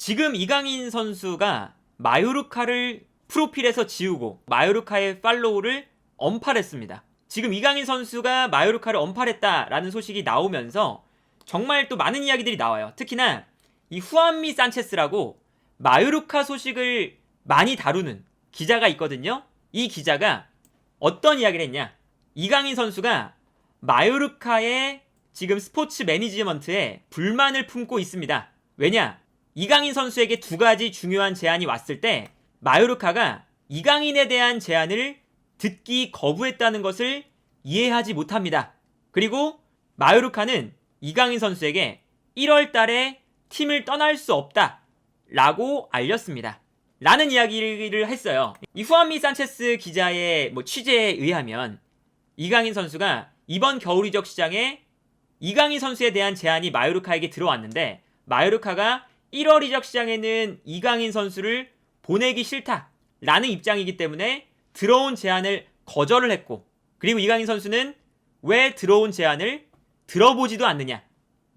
지금 이강인 선수가 마요르카를 프로필에서 지우고 마요르카의 팔로우를 언팔했습니다. 지금 이강인 선수가 마요르카를 언팔했다라는 소식이 나오면서 정말 또 많은 이야기들이 나와요. 특히나 이 후안미 산체스라고 마요르카 소식을 많이 다루는 기자가 있거든요. 이 기자가 어떤 이야기를 했냐? 이강인 선수가 마요르카의 지금 스포츠 매니지먼트에 불만을 품고 있습니다. 왜냐? 이강인 선수에게 두 가지 중요한 제안이 왔을 때 마요르카가 이강인에 대한 제안을 듣기 거부했다는 것을 이해하지 못합니다. 그리고 마요르카는 이강인 선수에게 1월 달에 팀을 떠날 수 없다 라고 알렸습니다. 라는 이야기를 했어요. 이 후안미 산체스 기자의 취재에 의하면 이강인 선수가 이번 겨울 이적 시장에 이강인 선수에 대한 제안이 마요르카에게 들어왔는데 마요르카가 1월 이적 시장에는 이강인 선수를 보내기 싫다라는 입장이기 때문에 들어온 제안을 거절을 했고, 그리고 이강인 선수는 왜 들어온 제안을 들어보지도 않느냐,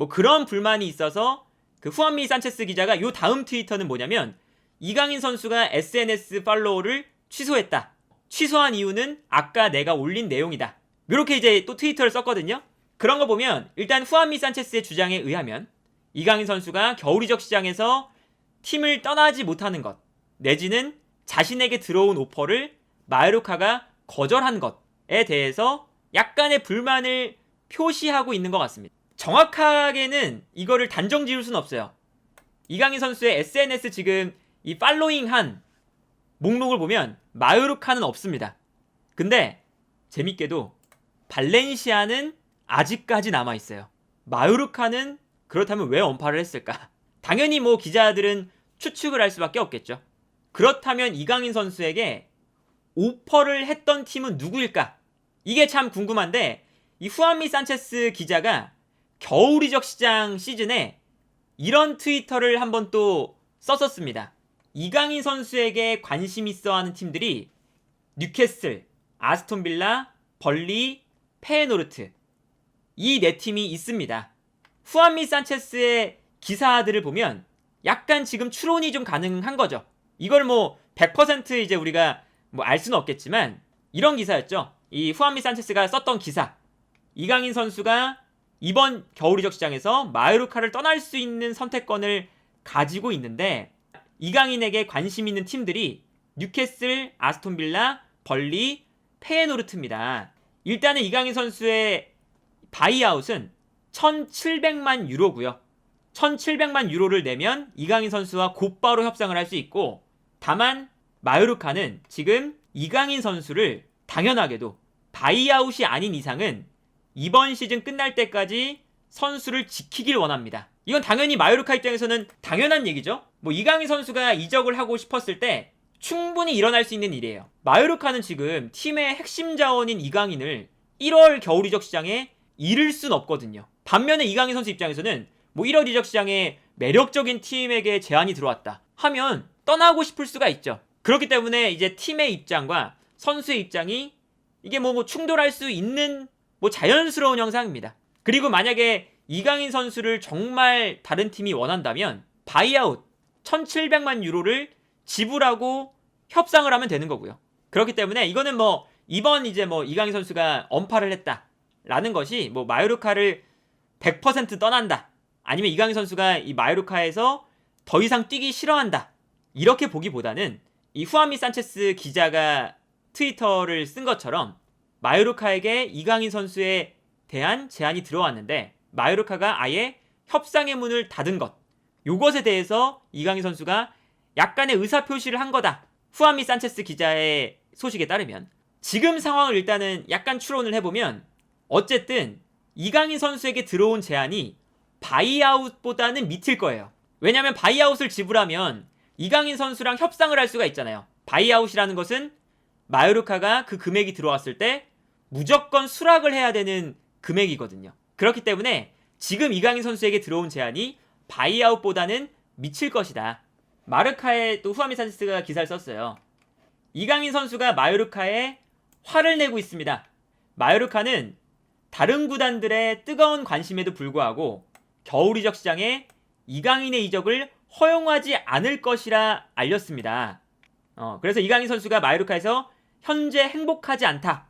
그런 불만이 있어서 그 후안미 산체스 기자가 요 다음 트위터는 뭐냐면 이강인 선수가 SNS 팔로우를 취소했다. 취소한 이유는 아까 내가 올린 내용이다. 이렇게 이제 또 트위터를 썼거든요. 그런 거 보면 일단 후안미 산체스의 주장에 의하면 이강인 선수가 겨울 이적 시장에서 팀을 떠나지 못하는 것, 내지는 자신에게 들어온 오퍼를 마요르카가 거절한 것에 대해서 약간의 불만을 표시하고 있는 것 같습니다. 정확하게는 이거를 단정 지을 수는 없어요. 이강인 선수의 SNS 지금 이 팔로잉한 목록을 보면 마요르카는 없습니다. 근데 재밌게도 발렌시아는 아직까지 남아있어요. 마요르카는 그렇다면 왜 언팔을 했을까? 당연히 기자들은 추측을 할 수밖에 없겠죠. 그렇다면 이강인 선수에게 오퍼를 했던 팀은 누구일까? 이게 참 궁금한데 이 후안미 산체스 기자가 겨울 이적 시장 시즌에 이런 트위터를 한번 또 썼었습니다. 이강인 선수에게 관심 있어 하는 팀들이 뉴캐슬, 아스톤빌라, 벌리, 페에노르트, 이 네 팀이 있습니다. 후안미 산체스의 기사들을 보면 약간 지금 추론이 좀 가능한 거죠. 이걸 100% 이제 우리가 알 수는 없겠지만 이런 기사였죠. 이 후안미 산체스가 썼던 기사. 이강인 선수가 이번 겨울 이적 시장에서 마요르카를 떠날 수 있는 선택권을 가지고 있는데 이강인에게 관심 있는 팀들이 뉴캐슬, 아스톤빌라, 벌리, 페에노르트입니다. 일단은 이강인 선수의 바이아웃은 1,700만 유로고요. 1,700만 유로를 내면 이강인 선수와 곧바로 협상을 할 수 있고, 다만 마요르카는 지금 이강인 선수를 당연하게도 바이아웃이 아닌 이상은 이번 시즌 끝날 때까지 선수를 지키길 원합니다. 이건 당연히 마요르카 입장에서는 당연한 얘기죠. 이강인 선수가 이적을 하고 싶었을 때 충분히 일어날 수 있는 일이에요. 마요르카는 지금 팀의 핵심 자원인 이강인을 1월 겨울 이적 시장에 잃을 순 없거든요. 반면에 이강인 선수 입장에서는 1월 이적 시장에 매력적인 팀에게 제안이 들어왔다 하면 떠나고 싶을 수가 있죠. 그렇기 때문에 이제 팀의 입장과 선수의 입장이 이게 충돌할 수 있는 자연스러운 현상입니다. 그리고 만약에 이강인 선수를 정말 다른 팀이 원한다면 바이아웃 1,700만 유로를 지불하고 협상을 하면 되는 거고요. 그렇기 때문에 이거는 이번 이제 이강인 선수가 언팔을 했다라는 것이 마요르카를 100% 떠난다, 아니면 이강인 선수가 이 마요르카에서 더 이상 뛰기 싫어한다, 이렇게 보기보다는 이 후안미 산체스 기자가 트위터를 쓴 것처럼 마요르카에게 이강인 선수에 대한 제안이 들어왔는데 마요르카가 아예 협상의 문을 닫은 것, 요것에 대해서 이강인 선수가 약간의 의사표시를 한 거다. 후안미 산체스 기자의 소식에 따르면 지금 상황을 일단은 약간 추론을 해보면 어쨌든 이강인 선수에게 들어온 제안이 바이아웃보다는 밑일 거예요. 왜냐하면 바이아웃을 지불하면 이강인 선수랑 협상을 할 수가 있잖아요. 바이아웃이라는 것은 마요르카가 그 금액이 들어왔을 때 무조건 수락을 해야 되는 금액이거든요. 그렇기 때문에 지금 이강인 선수에게 들어온 제안이 바이아웃보다는 미칠 것이다. 마르카에 또 후안미 산체스가 기사를 썼어요. 이강인 선수가 마요르카에 화를 내고 있습니다. 마요르카는 다른 구단들의 뜨거운 관심에도 불구하고 겨울 이적 시장에 이강인의 이적을 허용하지 않을 것이라 알렸습니다. 그래서 이강인 선수가 마요르카에서 현재 행복하지 않다.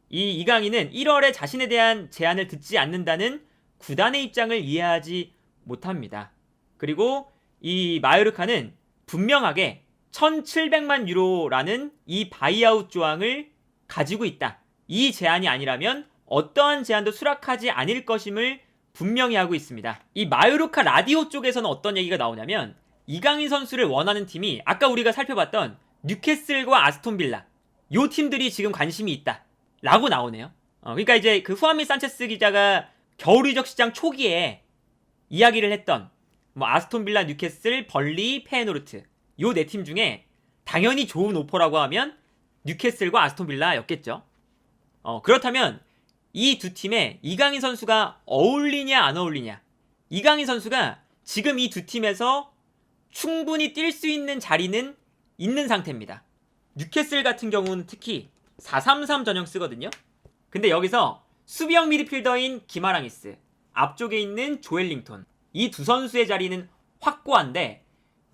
이 이강인은 1월에 자신에 대한 제안을 듣지 않는다는 구단의 입장을 이해하지 못합니다. 그리고 이 마요르카는 분명하게 1,700만 유로라는 이 바이아웃 조항을 가지고 있다. 이 제안이 아니라면 어떠한 제안도 수락하지 않을 것임을 분명히 하고 있습니다. 이 마요르카 라디오 쪽에서는 어떤 얘기가 나오냐면 이강인 선수를 원하는 팀이 아까 우리가 살펴봤던 뉴캐슬과 아스톤빌라 요 팀들이 지금 관심이 있다 라고 나오네요. 그러니까 이제 그 후아민 산체스 기자가 겨울 이적 시장 초기에 이야기를 했던 뭐 아스톤빌라, 뉴캐슬, 벌리, 페에노르트 요 네 팀 중에 당연히 좋은 오퍼라고 하면 뉴캐슬과 아스톤빌라였겠죠. 그렇다면 이 두 팀에 이강인 선수가 어울리냐 안 어울리냐. 이강인 선수가 지금 이 두 팀에서 충분히 뛸 수 있는 자리는 있는 상태입니다. 뉴캐슬 같은 경우는 특히 4-3-3 전형 쓰거든요. 근데 여기서 수비형 미드필더인 기마랑이스, 앞쪽에 있는 조엘링톤 이 두 선수의 자리는 확고한데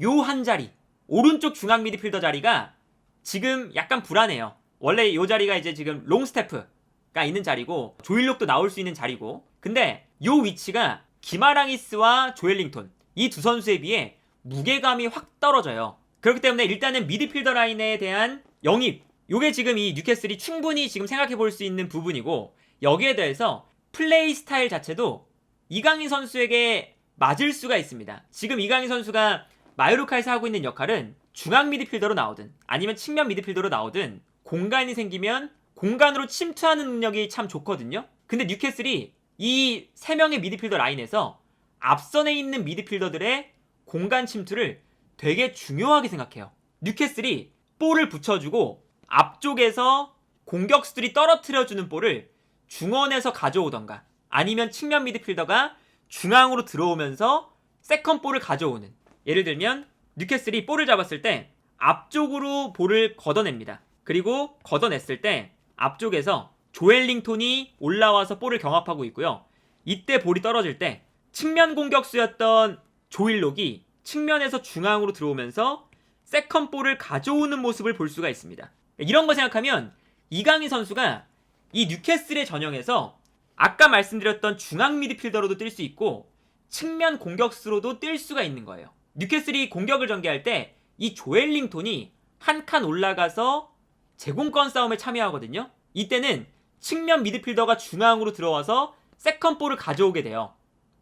요 한 자리 오른쪽 중앙 미드필더 자리가 지금 약간 불안해요. 원래 요 자리가 이제 지금 롱스태프가 있는 자리고 조일록도 나올 수 있는 자리고 근데 요 위치가 기마랑이스와 조엘링톤 이 두 선수에 비해 무게감이 확 떨어져요. 그렇기 때문에 일단은 미드필더 라인에 대한 영입 요게 지금 이 뉴캐슬이 충분히 지금 생각해 볼 수 있는 부분이고 여기에 대해서 플레이 스타일 자체도 이강인 선수에게 맞을 수가 있습니다. 지금 이강인 선수가 마요르카에서 하고 있는 역할은 중앙 미드필더로 나오든 아니면 측면 미드필더로 나오든 공간이 생기면 공간으로 침투하는 능력이 참 좋거든요. 근데 뉴캐슬이 이 3명의 미드필더 라인에서 앞선에 있는 미드필더들의 공간 침투를 되게 중요하게 생각해요. 뉴캐슬이 볼을 붙여주고 앞쪽에서 공격수들이 떨어뜨려주는 볼을 중원에서 가져오던가 아니면 측면 미드필더가 중앙으로 들어오면서 세컨볼을 가져오는 예를 들면 뉴캐슬이 볼을 잡았을 때 앞쪽으로 볼을 걷어냅니다. 그리고 걷어냈을 때 앞쪽에서 조엘링톤이 올라와서 볼을 경합하고 있고요. 이때 볼이 떨어질 때 측면 공격수였던 조일록이 측면에서 중앙으로 들어오면서 세컨볼을 가져오는 모습을 볼 수가 있습니다. 이런 거 생각하면 이강인 선수가 이 뉴캐슬의 전형에서 아까 말씀드렸던 중앙 미드필더로도 뛸 수 있고 측면 공격수로도 뛸 수가 있는 거예요. 뉴캐슬이 공격을 전개할 때 이 조엘링톤이 한 칸 올라가서 제공권 싸움에 참여하거든요. 이때는 측면 미드필더가 중앙으로 들어와서 세컨볼을 가져오게 돼요.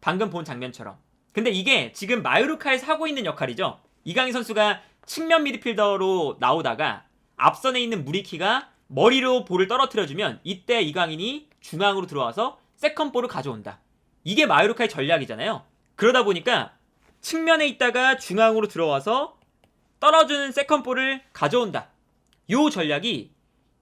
방금 본 장면처럼. 근데 이게 지금 마요르카에서 하고 있는 역할이죠. 이강인 선수가 측면 미드필더로 나오다가 앞선에 있는 무리키가 머리로 볼을 떨어뜨려주면 이때 이강인이 중앙으로 들어와서 세컨볼을 가져온다. 이게 마요르카의 전략이잖아요. 그러다 보니까 측면에 있다가 중앙으로 들어와서 떨어주는 세컨볼을 가져온다. 요 전략이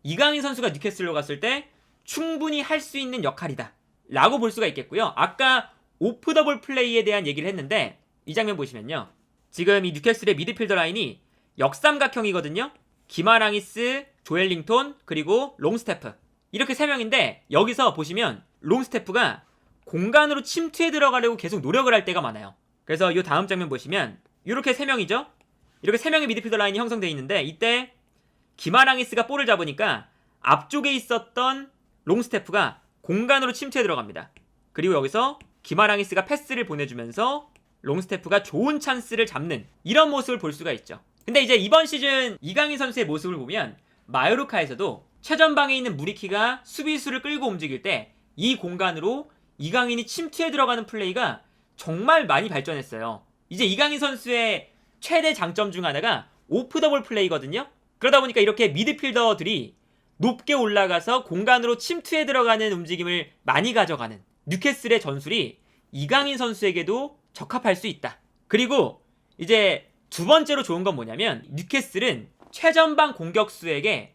이강인 선수가 뉴캐슬로 갔을 때 충분히 할 수 있는 역할이다 라고 볼 수가 있겠고요. 아까 오프 더 볼 플레이에 대한 얘기를 했는데 이 장면 보시면요. 지금 이 뉴캐슬의 미드필더 라인이 역삼각형이거든요. 기마랑이스, 조엘링톤, 그리고 롱스태프 이렇게 3명인데 여기서 보시면 롱스태프가 공간으로 침투해 들어가려고 계속 노력을 할 때가 많아요. 그래서 이 다음 장면 보시면 이렇게 3명이죠. 이렇게 3명의 미드필더 라인이 형성되어 있는데 이때 기마랑이스가 볼을 잡으니까 앞쪽에 있었던 롱스태프가 공간으로 침투해 들어갑니다. 그리고 여기서 기마랑이스가 패스를 보내주면서 롱스태프가 좋은 찬스를 잡는 이런 모습을 볼 수가 있죠. 근데 이제 이번 시즌 이강인 선수의 모습을 보면 마요르카에서도 최전방에 있는 무리키가 수비수를 끌고 움직일 때 이 공간으로 이강인이 침투해 들어가는 플레이가 정말 많이 발전했어요. 이제 이강인 선수의 최대 장점 중 하나가 오프 더 볼 플레이거든요. 그러다 보니까 이렇게 미드필더들이 높게 올라가서 공간으로 침투해 들어가는 움직임을 많이 가져가는 뉴캐슬의 전술이 이강인 선수에게도 적합할 수 있다. 그리고 이제 두 번째로 좋은 건 뭐냐면 뉴캐슬은 최전방 공격수에게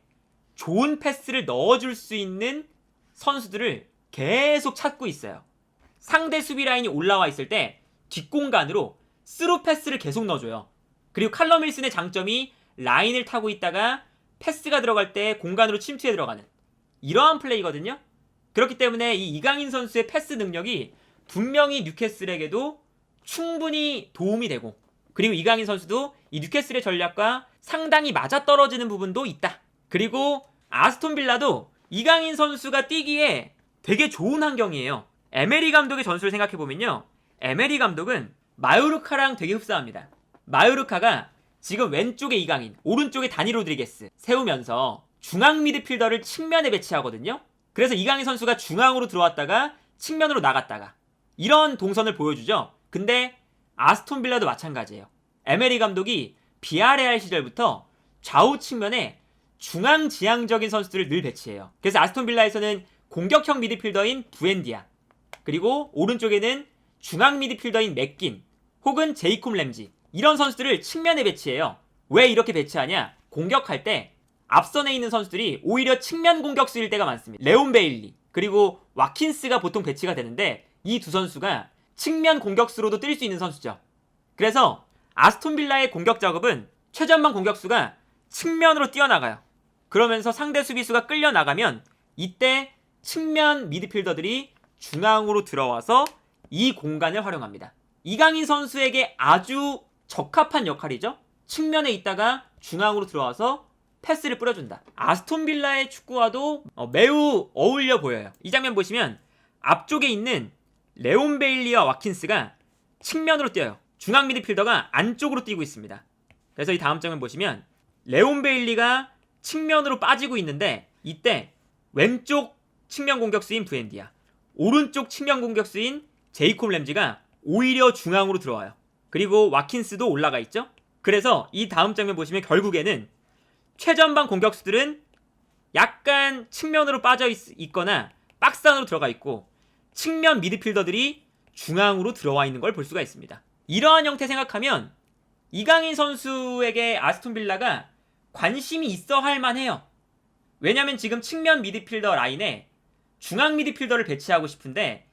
좋은 패스를 넣어줄 수 있는 선수들을 계속 찾고 있어요. 상대 수비 라인이 올라와 있을 때 뒷공간으로 스루 패스를 계속 넣어줘요. 그리고 칼럼 윌슨의 장점이 라인을 타고 있다가 패스가 들어갈 때 공간으로 침투해 들어가는 이러한 플레이거든요. 그렇기 때문에 이 이강인 선수의 패스 능력이 분명히 뉴캐슬에게도 충분히 도움이 되고 그리고 이강인 선수도 이 뉴캐슬의 전략과 상당히 맞아떨어지는 부분도 있다. 그리고 아스톤 빌라도 이강인 선수가 뛰기에 되게 좋은 환경이에요. 에메리 감독의 전술을 생각해보면요, 에메리 감독은 마요르카랑 되게 흡사합니다. 마요르카가 지금 왼쪽에 이강인, 오른쪽에 다니 로드리게스 세우면서 중앙 미드필더를 측면에 배치하거든요. 그래서 이강인 선수가 중앙으로 들어왔다가 측면으로 나갔다가 이런 동선을 보여주죠. 근데 아스톤 빌라도 마찬가지예요. 에메리 감독이 비아레알 시절부터 좌우 측면에 중앙지향적인 선수들을 늘 배치해요. 그래서 아스톤 빌라에서는 공격형 미드필더인 부엔디아, 그리고 오른쪽에는 중앙 미드필더인 맥긴 혹은 제이콥 램지, 이런 선수들을 측면에 배치해요. 왜 이렇게 배치하냐? 공격할 때 앞선에 있는 선수들이 오히려 측면 공격수일 때가 많습니다. 레온 베일리 그리고 와킨스가 보통 배치가 되는데 이 두 선수가 측면 공격수로도 뛸 수 있는 선수죠. 그래서 아스톤 빌라의 공격 작업은 최전방 공격수가 측면으로 뛰어나가요. 그러면서 상대 수비수가 끌려나가면 이때 측면 미드필더들이 중앙으로 들어와서 이 공간을 활용합니다. 이강인 선수에게 아주 적합한 역할이죠. 측면에 있다가 중앙으로 들어와서 패스를 뿌려준다. 아스톤 빌라의 축구와도 매우 어울려 보여요. 이 장면 보시면 앞쪽에 있는 레온 베일리와 와킨스가 측면으로 뛰어요. 중앙 미드필더가 안쪽으로 뛰고 있습니다. 그래서 이 다음 장면 보시면 레온 베일리가 측면으로 빠지고 있는데 이때 왼쪽 측면 공격수인 부엔디아, 오른쪽 측면 공격수인 제이콥 램지가 오히려 중앙으로 들어와요. 그리고 와킨스도 올라가 있죠. 그래서 이 다음 장면 보시면 결국에는 최전방 공격수들은 약간 측면으로 빠져 있거나 박스 안으로 들어가 있고 측면 미드필더들이 중앙으로 들어와 있는 걸 볼 수가 있습니다. 이러한 형태 생각하면 이강인 선수에게 아스톤 빌라가 관심이 있어 할 만해요. 왜냐면 지금 측면 미드필더 라인에 중앙 미드필더를 배치하고 싶은데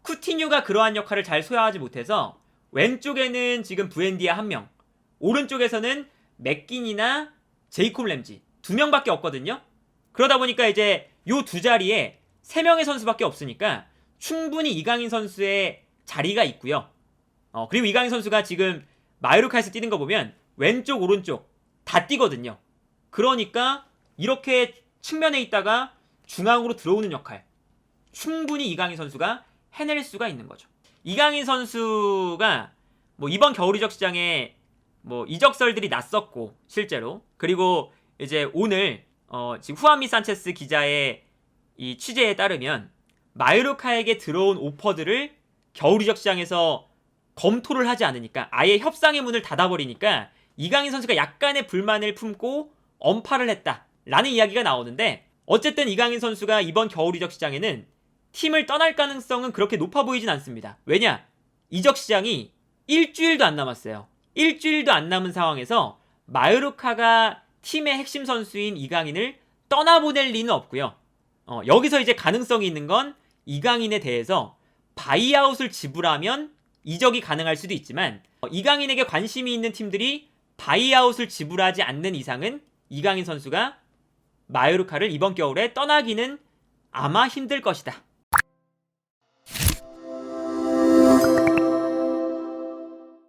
쿠티뉴가 그러한 역할을 잘 소화하지 못해서 왼쪽에는 지금 부엔디아 1명, 오른쪽에서는 맥긴이나 제이콥 램지 2명밖에 없거든요. 그러다 보니까 이제 요 두 자리에 3명의 선수밖에 없으니까 충분히 이강인 선수의 자리가 있고요. 그리고 이강인 선수가 지금 마요르카에서 뛰는 거 보면 왼쪽 오른쪽 다 뛰거든요. 그러니까 이렇게 측면에 있다가 중앙으로 들어오는 역할 충분히 이강인 선수가 해낼 수가 있는 거죠. 이강인 선수가 이번 겨울 이적 시장에 이적설들이 났었고 실제로, 그리고 이제 오늘 지금 후안미 산체스 기자의 이 취재에 따르면 마요르카에게 들어온 오퍼들을 겨울 이적 시장에서 검토를 하지 않으니까 아예 협상의 문을 닫아버리니까 이강인 선수가 약간의 불만을 품고 언팔을 했다라는 이야기가 나오는데, 어쨌든 이강인 선수가 이번 겨울 이적 시장에는 팀을 떠날 가능성은 그렇게 높아 보이진 않습니다. 왜냐? 이적 시장이 일주일도 안 남았어요. 일주일도 안 남은 상황에서 마요르카가 팀의 핵심 선수인 이강인을 떠나보낼 리는 없고요. 여기서 이제 가능성이 있는 건 이강인에 대해서 바이아웃을 지불하면 이적이 가능할 수도 있지만 이강인에게 관심이 있는 팀들이 바이아웃을 지불하지 않는 이상은 이강인 선수가 마요르카를 이번 겨울에 떠나기는 아마 힘들 것이다.